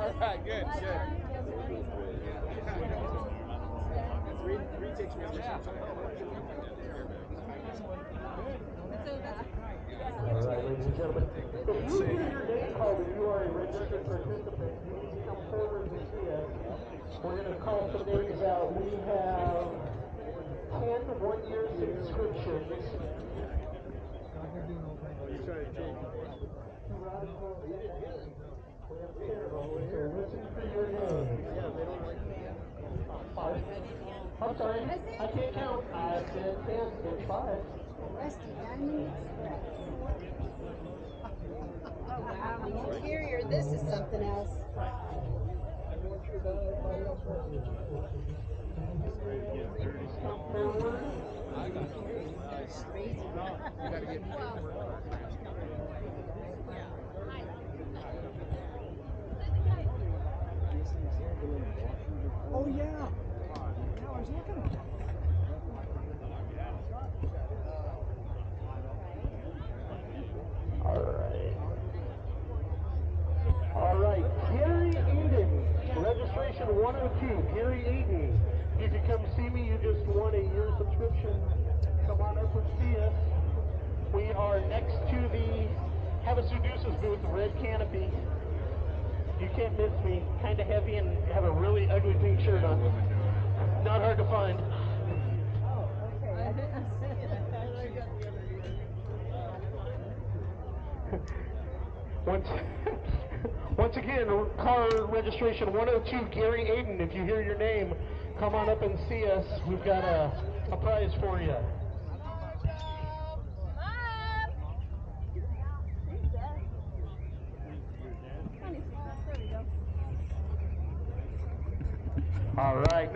All right, good, good. Retakes me on the All right, ladies and gentlemen, if you hear your name called and you are a registered participant, you need to come forward to see us. We're going to call some names out. We have 10 one-year subscriptions. So listen for your name. I'm sorry, I can't count. I said 10, it's 5. Rusty Diamond Express. Oh wow, the interior, this is something else. Oh yeah. Yeah, I was looking at that. All right, Gary Eden, registration 102, Gary Eden. You can come see me, you just won a year subscription. Come on up and see us. We are next to the Havasu Deuces booth, red canopy. You can't miss me, kind of heavy and have a really ugly pink shirt on. Not hard to find. Oh, okay. I didn't see it. I thought you got the other. Once again, car registration 102, Gary Aiden. If you hear your name, come on up and see us. We've got a prize for you. All right.